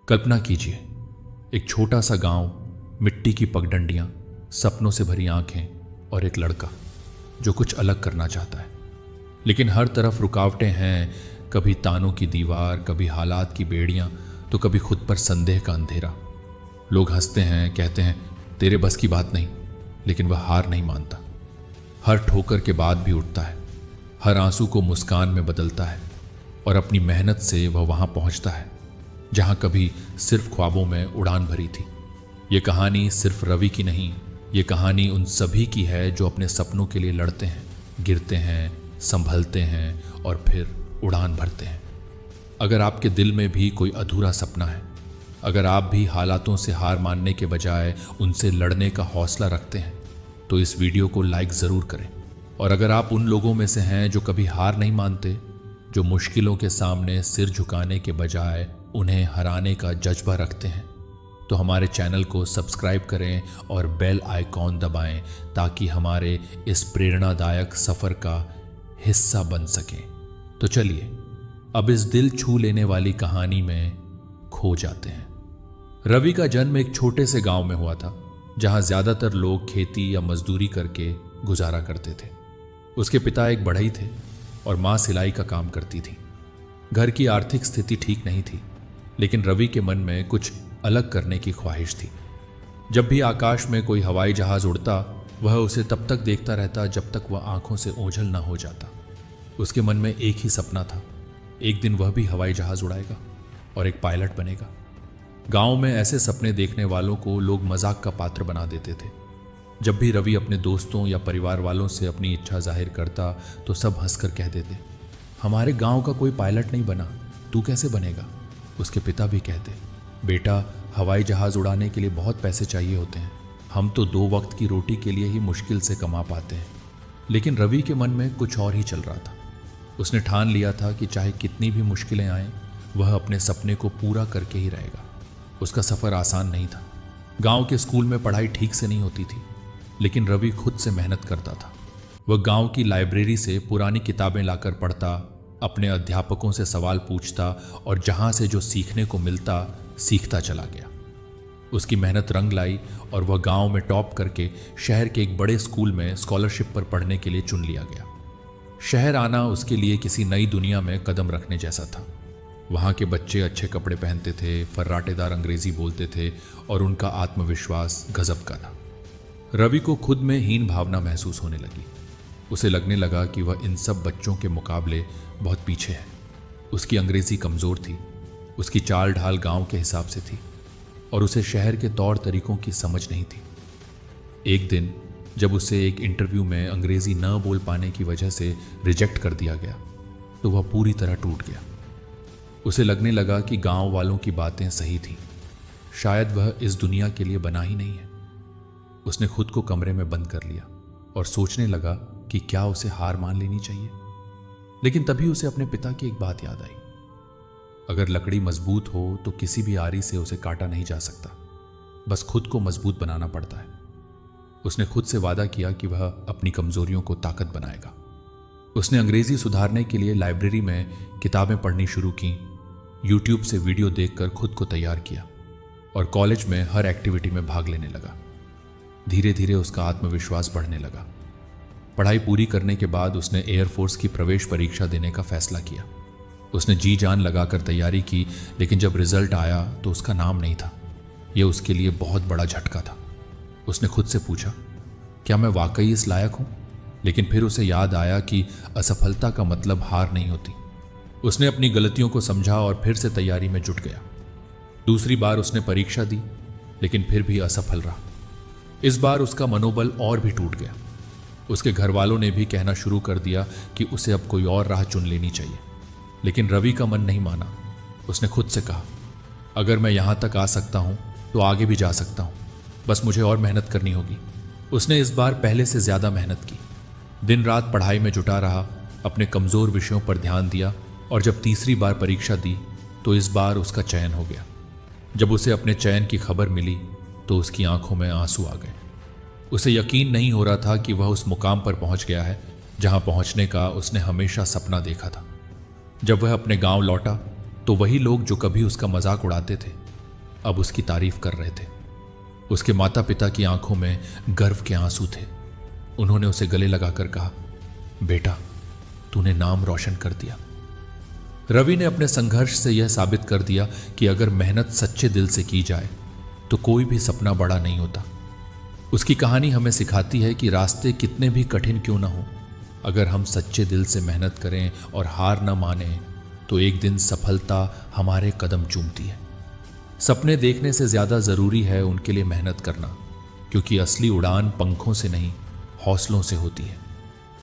कल्पना कीजिए, एक छोटा सा गांव, मिट्टी की पगडंडियां, सपनों से भरी आंखें और एक लड़का जो कुछ अलग करना चाहता है, लेकिन हर तरफ रुकावटें हैं। कभी तानों की दीवार, कभी हालात की बेड़ियां, तो कभी खुद पर संदेह का अंधेरा। लोग हंसते हैं, कहते हैं तेरे बस की बात नहीं, लेकिन वह हार नहीं मानता। हर ठोकर के बाद भी उठता है, हर आंसू को मुस्कान में बदलता है और अपनी मेहनत से वह वहां पहुंचता है जहां कभी सिर्फ ख्वाबों में उड़ान भरी थी। ये कहानी सिर्फ रवि की नहीं, ये कहानी उन सभी की है जो अपने सपनों के लिए लड़ते हैं, गिरते हैं, संभलते हैं और फिर उड़ान भरते हैं। अगर आपके दिल में भी कोई अधूरा सपना है, अगर आप भी हालातों से हार मानने के बजाय उनसे लड़ने का हौसला रखते हैं, तो इस वीडियो को लाइक ज़रूर करें। और अगर आप उन लोगों में से हैं जो कभी हार नहीं मानते, जो मुश्किलों के सामने सिर झुकाने के बजाय उन्हें हराने का जज्बा रखते हैं, तो हमारे चैनल को सब्सक्राइब करें और बेल आइकॉन दबाएं ताकि हमारे इस प्रेरणादायक सफ़र का हिस्सा बन सकें। तो चलिए अब इस दिल छू लेने वाली कहानी में खो जाते हैं। रवि का जन्म एक छोटे से गांव में हुआ था जहां ज्यादातर लोग खेती या मजदूरी करके गुजारा करते थे। उसके पिता एक बढ़ई थे और मां सिलाई का काम करती थी। घर की आर्थिक स्थिति ठीक नहीं थी, लेकिन रवि के मन में कुछ अलग करने की ख्वाहिश थी। जब भी आकाश में कोई हवाई जहाज उड़ता, वह उसे तब तक देखता रहता जब तक वह आंखों से ओझल न हो जाता। उसके मन में एक ही सपना था, एक दिन वह भी हवाई जहाज उड़ाएगा और एक पायलट बनेगा। गांव में ऐसे सपने देखने वालों को लोग मजाक का पात्र बना देते थे। जब भी रवि अपने दोस्तों या परिवार वालों से अपनी इच्छा जाहिर करता, तो सब हंसकर कह देते, हमारे गांव का कोई पायलट नहीं बना, तू कैसे बनेगा? उसके पिता भी कहते, बेटा, हवाई जहाज उड़ाने के लिए बहुत पैसे चाहिए होते हैं, हम तो 2 वक्त की रोटी के लिए ही मुश्किल से कमा पाते हैं। लेकिन रवि के मन में कुछ और ही चल रहा था। उसने ठान लिया था कि चाहे कितनी भी मुश्किलें आएं, वह अपने सपने को पूरा करके ही रहेगा। उसका सफ़र आसान नहीं था। गांव के स्कूल में पढ़ाई ठीक से नहीं होती थी, लेकिन रवि खुद से मेहनत करता था। वह गांव की लाइब्रेरी से पुरानी किताबें लाकर पढ़ता, अपने अध्यापकों से सवाल पूछता और जहां से जो सीखने को मिलता सीखता चला गया। उसकी मेहनत रंग लाई और वह गांव में टॉप करके शहर के एक बड़े स्कूल में स्कॉलरशिप पर पढ़ने के लिए चुन लिया गया। शहर आना उसके लिए किसी नई दुनिया में कदम रखने जैसा था। वहाँ के बच्चे अच्छे कपड़े पहनते थे, फर्राटेदार अंग्रेजी बोलते थे और उनका आत्मविश्वास गजब का था। रवि को खुद में हीन भावना महसूस होने लगी। उसे लगने लगा कि वह इन सब बच्चों के मुकाबले बहुत पीछे है। उसकी अंग्रेजी कमज़ोर थी, उसकी चाल ढाल गांव के हिसाब से थी और उसे शहर के तौर तरीकों की समझ नहीं थी। एक दिन जब उसे एक इंटरव्यू में अंग्रेजी न बोल पाने की वजह से रिजेक्ट कर दिया गया, तो वह पूरी तरह टूट गया। उसे लगने लगा कि गांव वालों की बातें सही थीं, शायद वह इस दुनिया के लिए बना ही नहीं है। उसने खुद को कमरे में बंद कर लिया और सोचने लगा कि क्या उसे हार मान लेनी चाहिए। लेकिन तभी उसे अपने पिता की एक बात याद आई, अगर लकड़ी मजबूत हो तो किसी भी आरी से उसे काटा नहीं जा सकता, बस खुद को मजबूत बनाना पड़ता है। उसने खुद से वादा किया कि वह अपनी कमजोरियों को ताकत बनाएगा। उसने अंग्रेजी सुधारने के लिए लाइब्रेरी में किताबें पढ़नी शुरू की, यूट्यूब से वीडियो देखकर खुद को तैयार किया और कॉलेज में हर एक्टिविटी में भाग लेने लगा। धीरे धीरे उसका आत्मविश्वास बढ़ने लगा। पढ़ाई पूरी करने के बाद उसने एयरफोर्स की प्रवेश परीक्षा देने का फैसला किया। उसने जी जान लगाकर तैयारी की, लेकिन जब रिजल्ट आया तो उसका नाम नहीं था। यह उसके लिए बहुत बड़ा झटका था। उसने खुद से पूछा, क्या मैं वाकई इस लायक हूं? लेकिन फिर उसे याद आया कि असफलता का मतलब हार नहीं होती। उसने अपनी गलतियों को समझा और फिर से तैयारी में जुट गया। दूसरी बार उसने परीक्षा दी, लेकिन फिर भी असफल रहा। इस बार उसका मनोबल और भी टूट गया। उसके घर वालों ने भी कहना शुरू कर दिया कि उसे अब कोई और राह चुन लेनी चाहिए, लेकिन रवि का मन नहीं माना। उसने खुद से कहा, अगर मैं यहां तक आ सकता हूं तो आगे भी जा सकता हूं, बस मुझे और मेहनत करनी होगी। उसने इस बार पहले से ज्यादा मेहनत की, दिन रात पढ़ाई में जुटा रहा, अपने कमजोर विषयों पर ध्यान दिया और जब तीसरी बार परीक्षा दी तो इस बार उसका चयन हो गया। जब उसे अपने चयन की खबर मिली तो उसकी आंखों में आंसू आ गए। उसे यकीन नहीं हो रहा था कि वह उस मुकाम पर पहुंच गया है जहां पहुंचने का उसने हमेशा सपना देखा था। जब वह अपने गांव लौटा तो वही लोग जो कभी उसका मजाक उड़ाते थे अब उसकी तारीफ कर रहे थे। उसके माता पिता की आंखों में गर्व के आंसू थे। उन्होंने उसे गले लगाकर कहा, बेटा, तूने नाम रोशन कर दिया। रवि ने अपने संघर्ष से यह साबित कर दिया कि अगर मेहनत सच्चे दिल से की जाए तो कोई भी सपना बड़ा नहीं होता। उसकी कहानी हमें सिखाती है कि रास्ते कितने भी कठिन क्यों ना हो, अगर हम सच्चे दिल से मेहनत करें और हार न माने तो एक दिन सफलता हमारे कदम चूमती है। सपने देखने से ज्यादा जरूरी है उनके लिए मेहनत करना, क्योंकि असली उड़ान पंखों से नहीं, हौसलों से होती है।